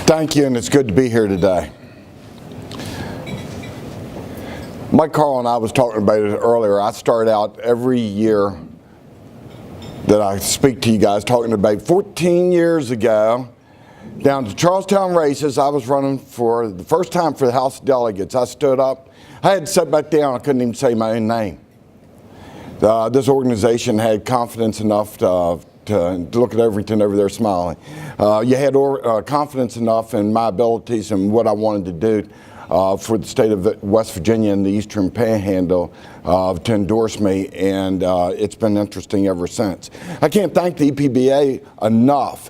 Thank you, and it's good to be here today. Mike Carl and I was talking about it earlier. I start out every year that I speak to you guys talking about 14 years ago, down to Charlestown races. I was running for the first time for the House of Delegates. I stood up. I had to sit back down. I couldn't even say my own name. This organization had confidence enough to look at everything over there smiling. You had confidence enough in my abilities and what I wanted to do for the state of West Virginia and the Eastern Panhandle to endorse me, and it's been interesting ever since. I can't thank the EPBA enough.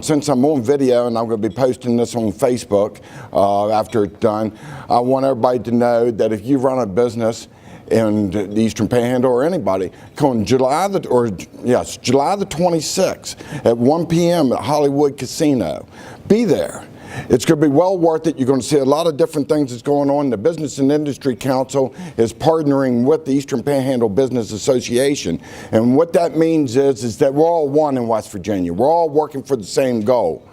Since I'm on video and I'm going to be posting this on Facebook after it's done, I want everybody to know that if you run a business in the Eastern Panhandle or anybody, come July the 26th at 1 p.m. at Hollywood Casino. Be there. It's going to be well worth it. You're going to see a lot of different things that's going on. The Business and Industry Council is partnering with the Eastern Panhandle Business Association. And what that means is that we're all one in West Virginia. We're all working for the same goal.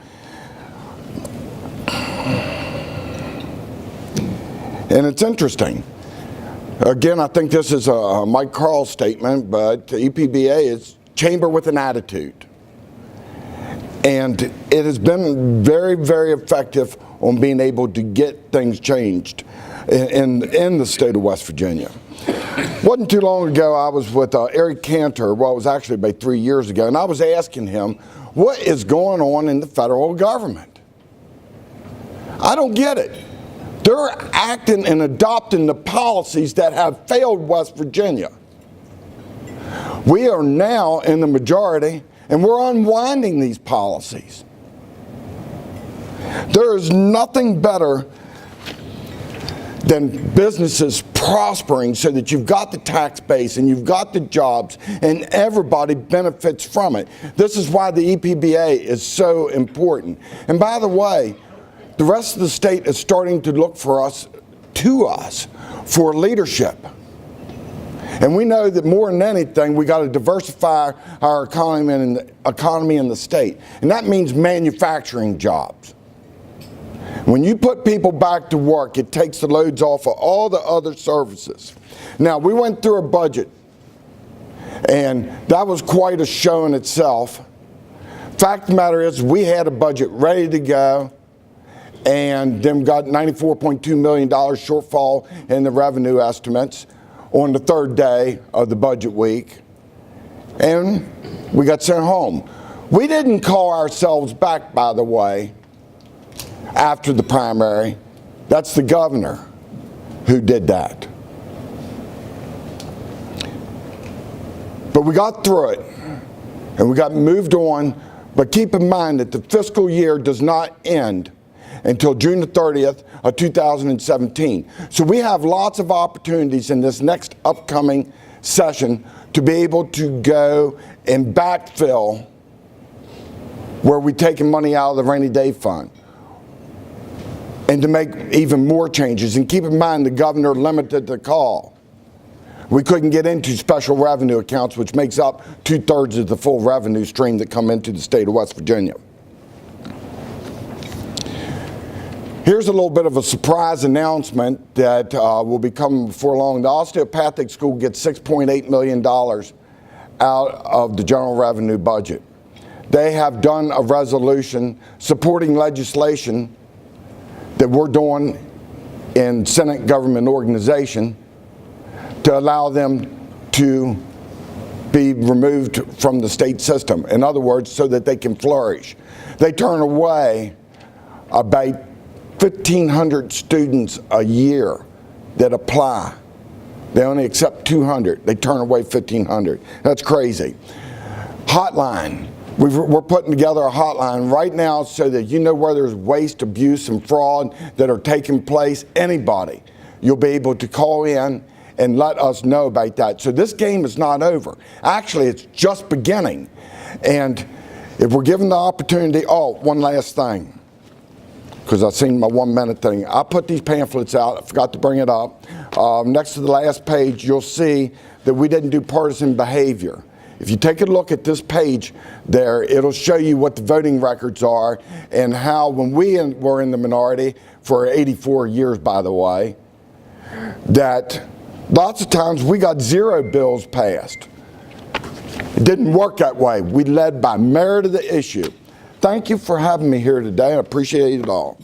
And it's interesting. Again, I think this is a Mike Carl statement, but the EPBA is chamber with an attitude. And it has been very, very effective on being able to get things changed in the state of West Virginia. Wasn't too long ago, I was with Eric Cantor, well, it was actually about 3 years ago, and I was asking him, what is going on in the federal government? I don't get it. They're acting and adopting the policies that have failed West Virginia. We are now in the majority, and we're unwinding these policies. There is nothing better than businesses prospering so that you've got the tax base and you've got the jobs and everybody benefits from it. This is why the EPBA is so important. And by the way, the rest of the state is starting to look to us for leadership. And we know that more than anything, we got to diversify our economy in the state. And that means manufacturing jobs. When you put people back to work, it takes the loads off of all the other services. Now, we went through a budget, and that was quite a show in itself. Fact of the matter is, we had a budget ready to go, and then got $94.2 million shortfall in the revenue estimates on the third day of the budget week, and we got sent home. We didn't call ourselves back, by the way, after the primary. That's the governor who did that. But we got through it, and we got moved on, but keep in mind that the fiscal year does not end until June the 30th of 2017. So we have lots of opportunities in this next upcoming session to be able to go and backfill where we're taking money out of the rainy day fund and to make even more changes. And keep in mind, the governor limited the call. We couldn't get into special revenue accounts, which makes up 2/3 of the full revenue stream that come into the state of West Virginia. Here's a little bit of a surprise announcement that will be coming before long. The Osteopathic School gets $6.8 million out of the general revenue budget. They have done a resolution supporting legislation that we're doing in Senate Government Organization to allow them to be removed from the state system. In other words, so that they can flourish. They turn away about 1,500 students a year that apply. They only accept 200. They turn away 1,500. That's crazy. Hotline. We're putting together a hotline right now so that you know where there's waste, abuse, and fraud that are taking place. Anybody, you'll be able to call in and let us know about that. So this game is not over. Actually, it's just beginning. And if we're given the opportunity, one last thing, because I've seen my 1 minute thing. I put these pamphlets out. I forgot to bring it up. Next to the last page, you'll see that we didn't do partisan behavior. If you take a look at this page there, it'll show you what the voting records are and how when we were in the minority for 84 years, by the way, that lots of times we got 0 bills passed. It didn't work that way. We led by merit of the issue. Thank you for having me here today. I appreciate it all.